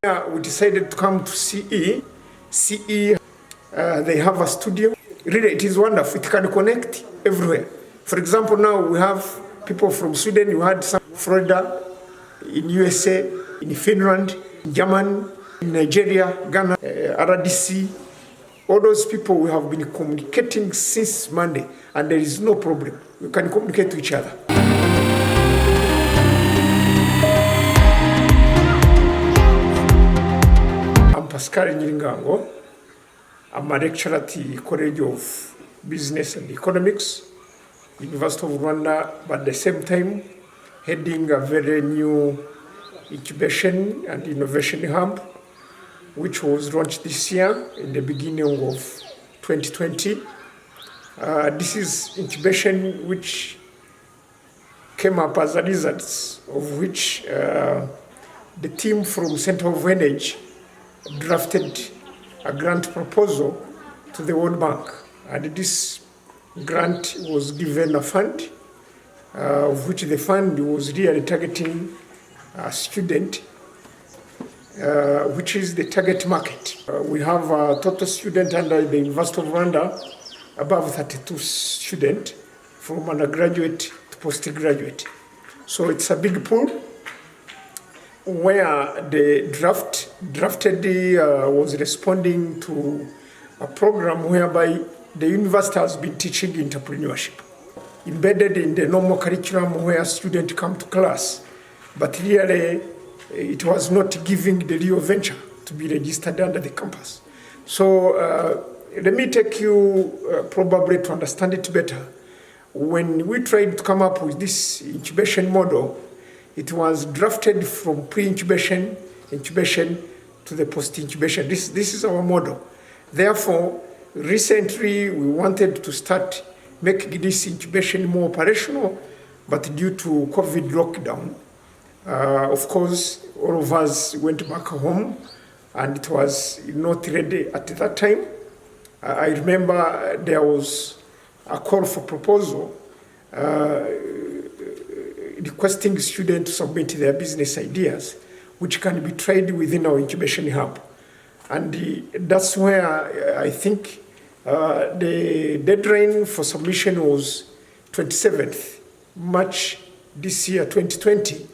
We decided to come to CE. CE, they have a studio. Really, it is wonderful. It can connect everywhere. For example, now we have people from Sweden. You had some Florida, in USA, in Finland, in Germany, in Nigeria, Ghana, RDC. All those people we have been communicating since Monday, and there is no problem. We can communicate to each other. I'm Pascal Nyiringango. I'm a lecturer at the College of Business and Economics, University of Rwanda, but at the same time heading a very new incubation and innovation hub, which was launched this year in the beginning of 2020. This is incubation which came up as a result of which the team from Center of Energy drafted a grant proposal to the World Bank. And this grant was given a fund, of which the fund was really targeting a student, which is the target market. We have a total student under the University of Rwanda, above 32 students, from undergraduate to postgraduate. So it's a big pool where the drafted was responding to a program whereby the university has been teaching entrepreneurship, embedded in the normal curriculum where students come to class, but really it was not giving the real venture to be registered under the campus. So let me take you probably to understand it better. When we tried to come up with this incubation model, it was drafted from pre-incubation, incubation to the post-incubation. This is our model. Therefore, recently we wanted to start making this incubation more operational, but due to COVID lockdown, of course, all of us went back home and it was not ready at that time. I remember there was a call for proposal requesting students to submit their business ideas, which can be tried within our incubation hub. And that's where I think the deadline for submission was 27th March this year, 2020.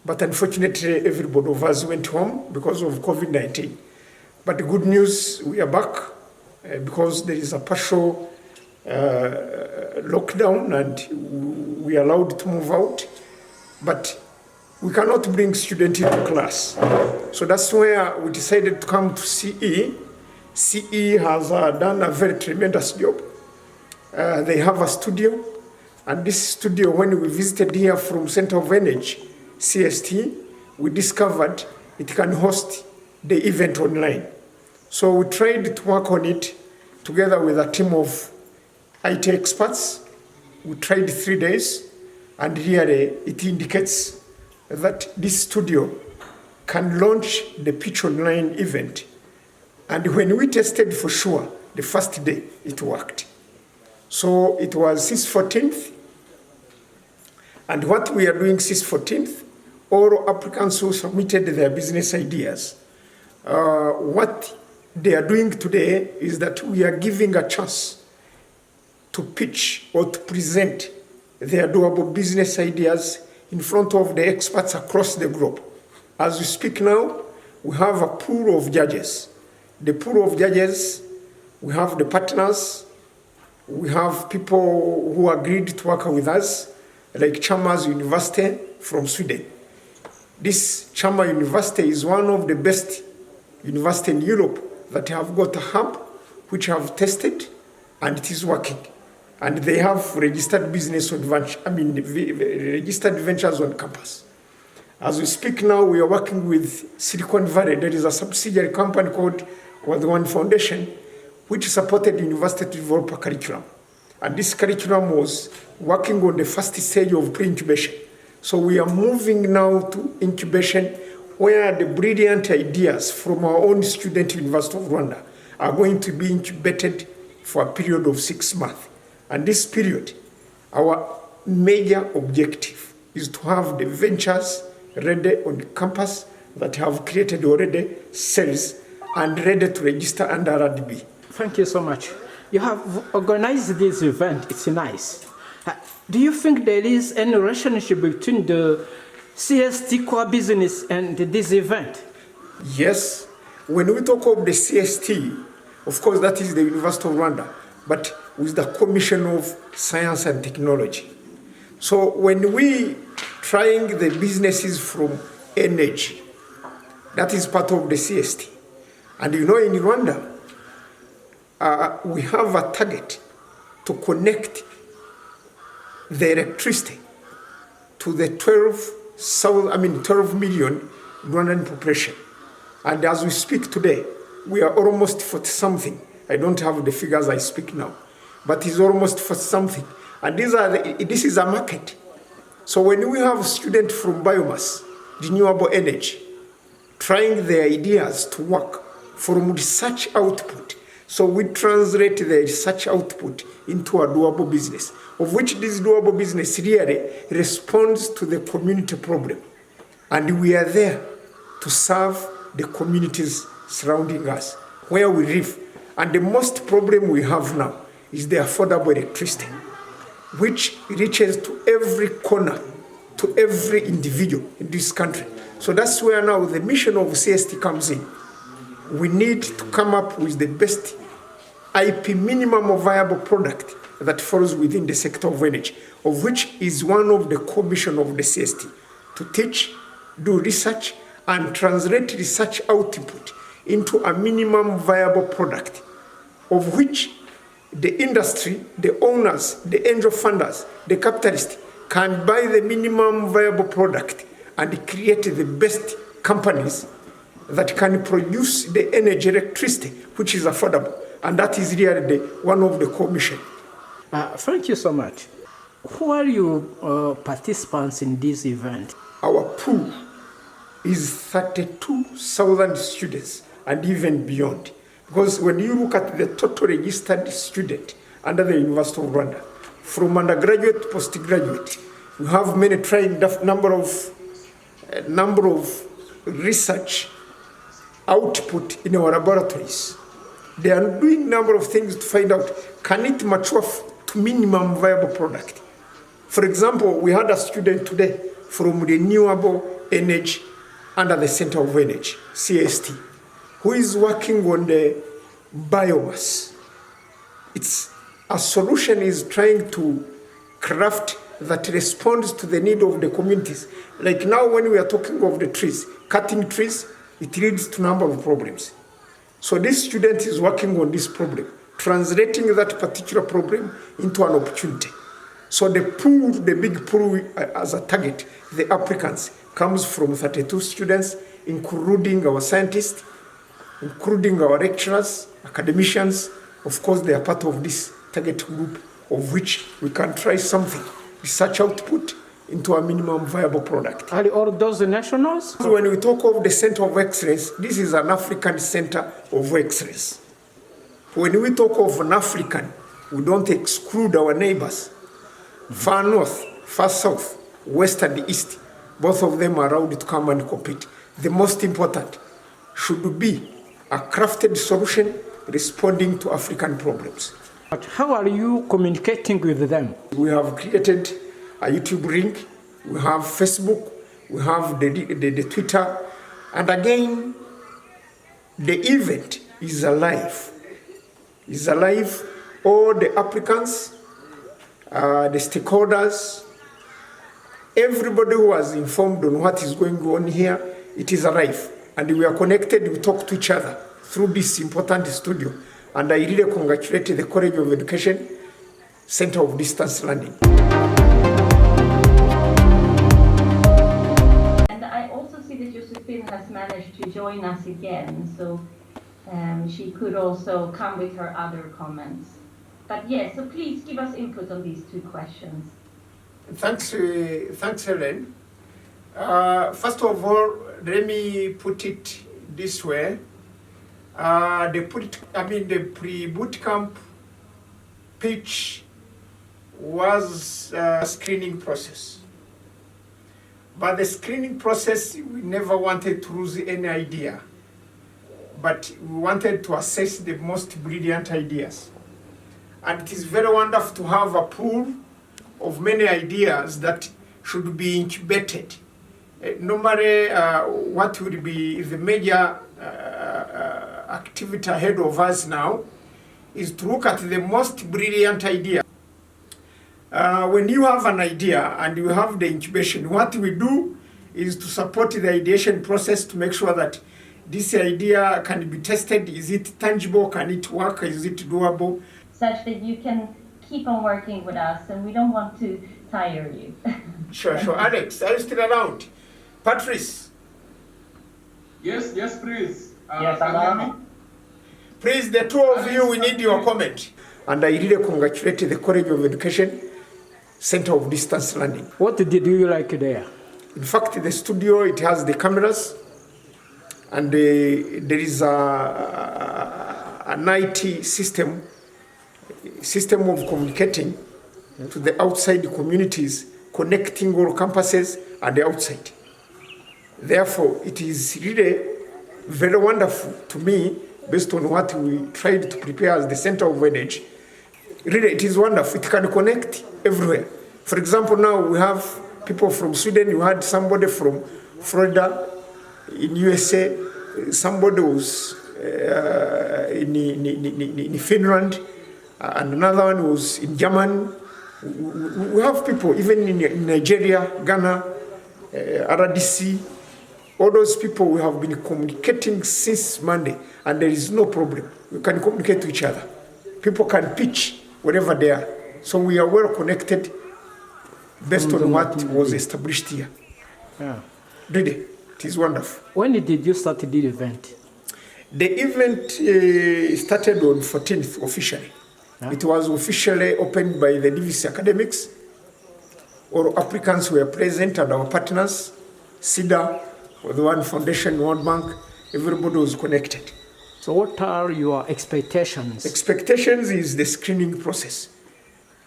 But unfortunately, everybody of us went home because of COVID-19. But the good news, we are back because there is a partial lockdown and we are allowed to move out. But we cannot bring students into class. So that's where we decided to come to CE. CE has done a very tremendous job. They have a studio, and this studio, when we visited here from Center of Energy, CST, we discovered it can host the event online. So we tried to work on it together with a team of IT experts. We tried 3 days, and here it indicates that this studio can launch the Pitch Online event. And when we tested for sure, the first day, it worked. So it was since 14th, and what we are doing since 14th, all applicants who submitted their business ideas, what they are doing today is that we are giving a chance to pitch or to present their doable business ideas in front of the experts across the globe. As we speak now, we have a pool of judges. The pool of judges, we have the partners, we have people who agreed to work with us, like Chalmers University from Sweden. This Chalmers University is one of the best universities in Europe that have got a hub which have tested and it is working. And they have registered registered ventures on campus. As we speak now, we are working with Silicon Valley. There is a subsidiary company called The One Foundation, which supported the university to develop a curriculum. And this curriculum was working on the first stage of pre-incubation. So we are moving now to incubation, where the brilliant ideas from our own student University of Rwanda are going to be incubated for a period of 6 months. And this period, our major objective is to have the ventures ready on the campus that have created already cells and ready to register under RDB. Thank you so much. You have organized this event. It's nice. Do you think there is any relationship between the CST core business and this event? Yes. When we talk of the CST, of course, that is the University of Rwanda, but with the Commission of Science and Technology. So when we trying the businesses from energy, that is part of the CST. And in Rwanda, we have a target to connect the electricity to the 12 million Rwandan population. And as we speak today, we are almost 40 something. I don't have the figures I speak now, but it's almost 40 something. And this is a market. So when we have students from biomass, renewable energy, trying their ideas to work from research output, so we translate the research output into a doable business, of which this doable business really responds to the community problem. And we are there to serve the communities surrounding us, where we live. And the most problem we have now is the affordable electricity, which reaches to every corner, to every individual in this country. So that's where now the mission of CST comes in. We need to come up with the best IP minimum viable product that falls within the sector of energy, of which is one of the core mission of the CST, to teach, do research, and translate research output into a minimum viable product, of which the industry, the owners, the angel funders, the capitalists can buy the minimum viable product and create the best companies that can produce the energy, electricity, which is affordable. And that is really one of the core mission. Thank you so much. Who are you participants in this event? Our pool is 32,000 students and even beyond. Because when you look at the total registered student under the University of Rwanda, from undergraduate to postgraduate, we have many trying number of research output in our laboratories. They are doing number of things to find out, can it mature to minimum viable product? For example, we had a student today from renewable energy under the Center of Energy, CST, who is working on the biomass. It's a solution is trying to craft that responds to the need of the communities. Like now when we are talking of the trees, cutting trees, it leads to a number of problems. So this student is working on this problem, translating that particular problem into an opportunity. So the pool, the big pool as a target, the applicants, comes from 32 students, including our scientists, including our lecturers, academicians. Of course, they are part of this target group, of which we can try something, research output, into a minimum viable product. Are all those nationals? So when we talk of the Center of Excellence, this is an African Center of Excellence. When we talk of an African, we don't exclude our neighbors. Far north, far south, west and east, both of them are allowed to come and compete. The most important should be a crafted solution responding to African problems. But how are you communicating with them? We have created a YouTube link, we have Facebook, we have the Twitter, and again, the event is alive. It's alive. All the applicants, the stakeholders, everybody who was informed on what is going on here, it is alive. And we are connected, we talk to each other through this important studio. And I really congratulate the College of Education, Center of Distance Learning. And I also see that Josephine has managed to join us again, so she could also come with her other comments. But yes, so please give us input on these two questions. Thanks, Helen. First of all, let me put it this way. The pre-bootcamp pitch was a screening process. But the screening process, we never wanted to lose any idea. But we wanted to assess the most brilliant ideas. And it is very wonderful to have a pool of many ideas that should be incubated. Normally, what would be the major activity ahead of us now is to look at the most brilliant idea. When you have an idea and you have the incubation, what we do is to support the ideation process to make sure that this idea can be tested. Is it tangible? Can it work? Is it doable? Such that you can keep on working with us, and we don't want to tire you. Sure. Alex, are you still around? Patrice? Yes, please. Yes, can you hear me? Please, the two of you, we need your comment. And I really congratulate the College of Education Center of Distance Learning. What did you like there? In fact, the studio, it has the cameras, and there is an IT system of communicating to the outside communities, connecting all campuses and the outside. Therefore, it is really very wonderful to me, based on what we tried to prepare as the center of knowledge. Really, it is wonderful. It can connect everywhere. For example, now we have people from Sweden. You had somebody from Florida in USA. Somebody was in Finland, and another one was in Germany. We have people even in Nigeria, Ghana, RDC. All those people we have been communicating since Monday, and there is no problem. We can communicate to each other. People can pitch wherever they are. So we are well connected based on what was established here. Yeah. Really, it is wonderful. When did you start the event? The event started on 14th officially. Yeah. It was officially opened by the DVC academics. All applicants were present and our partners, CIDA, the One Foundation, World Bank, everybody was connected. So what are your expectations? Expectations is the screening process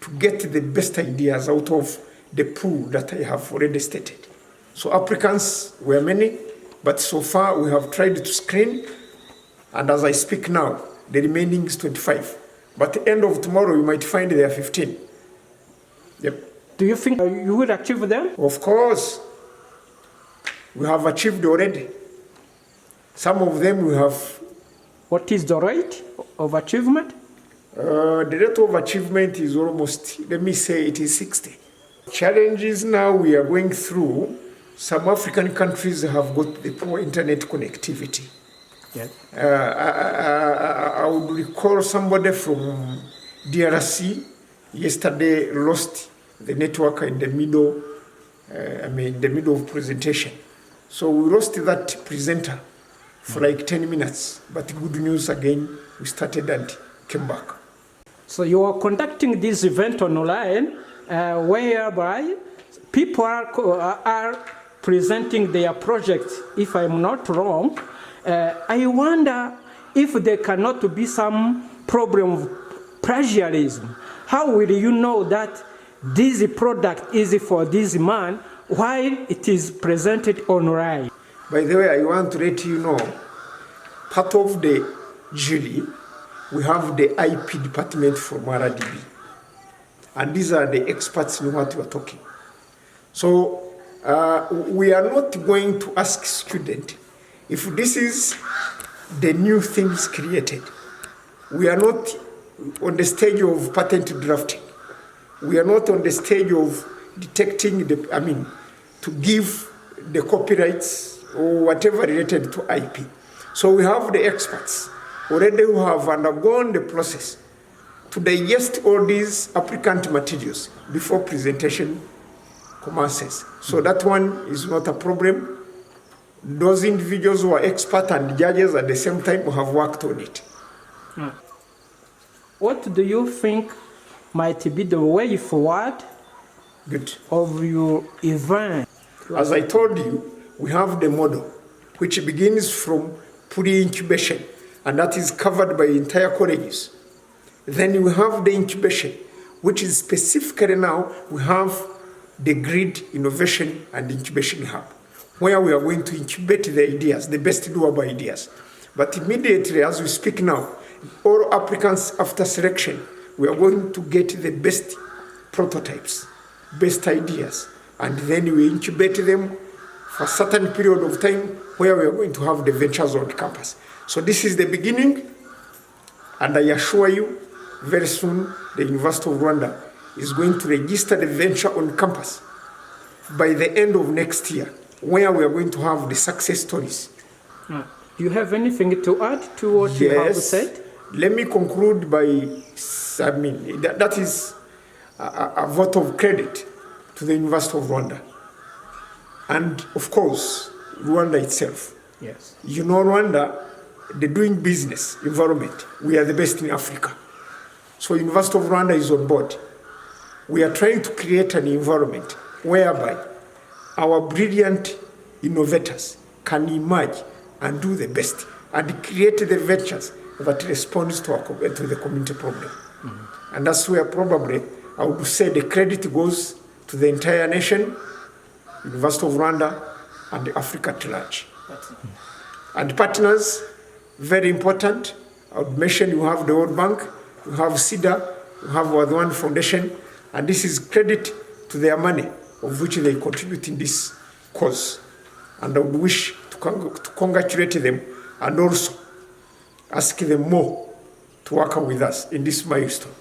to get the best ideas out of the pool that I have already stated. So applicants were many, but so far we have tried to screen, and as I speak now, the remaining is 25. But at the end of tomorrow, you might find there are 15. Yep. Do you think you will achieve them? Of course, we have achieved already. Some of them we have. What is the rate of achievement? The rate of achievement is almost, let me say, it is 60. Challenges now we are going through. Some African countries have got the poor internet connectivity. Yes. I would recall somebody from DRC yesterday lost the network in the middle, the middle of presentation. So we lost that presenter for like 10 minutes. But good news again, we started and came back. So you are conducting this event online, whereby people are presenting their projects, if I'm not wrong. I wonder if there cannot be some problem of plagiarism. How will you know that this product is for this man while it is presented online? By the way, I want to let you know, part of the jury, we have the IP department from RDB. And these are the experts in what we are talking. So we are not going to ask students if this is the new things created. We are not on the stage of patent drafting. We are not on the stage of detecting to give the copyrights or whatever related to IP. So we have the experts already who have undergone the process to digest all these applicant materials before presentation commences. So that one is not a problem. Those individuals who are experts and judges at the same time who have worked on it. What do you think might be the way forward of your event? As I told you, we have the model, which begins from pre-incubation, and that is covered by entire colleges. Then we have the incubation, which is specifically now, we have the Grid Innovation and Incubation Hub, where we are going to incubate the ideas, the best doable ideas. But immediately, as we speak now, all applicants after selection, we are going to get the best prototypes, best ideas, and then we incubate them for a certain period of time where we are going to have the ventures on campus. So this is the beginning, and I assure you, very soon, the University of Rwanda is going to register the venture on campus by the end of next year, where we are going to have the success stories. Do you have anything to add to what you have said? Let me conclude by, that is a vote of credit to the University of Rwanda. And of course, Rwanda itself. Yes. You know, Rwanda, the doing business environment, we are the best in Africa. So University of Rwanda is on board. We are trying to create an environment whereby our brilliant innovators can emerge and do the best and create the ventures that responds to the community problem. Mm-hmm. And that's where probably I would say the credit goes to the entire nation, University of Rwanda, and Africa at large. And partners, very important. I would mention you have the World Bank, you have CIDA, you have the One Foundation, and this is credit to their money of which they contribute in this cause. And I would wish to congratulate them and also ask them more to work with us in this milestone.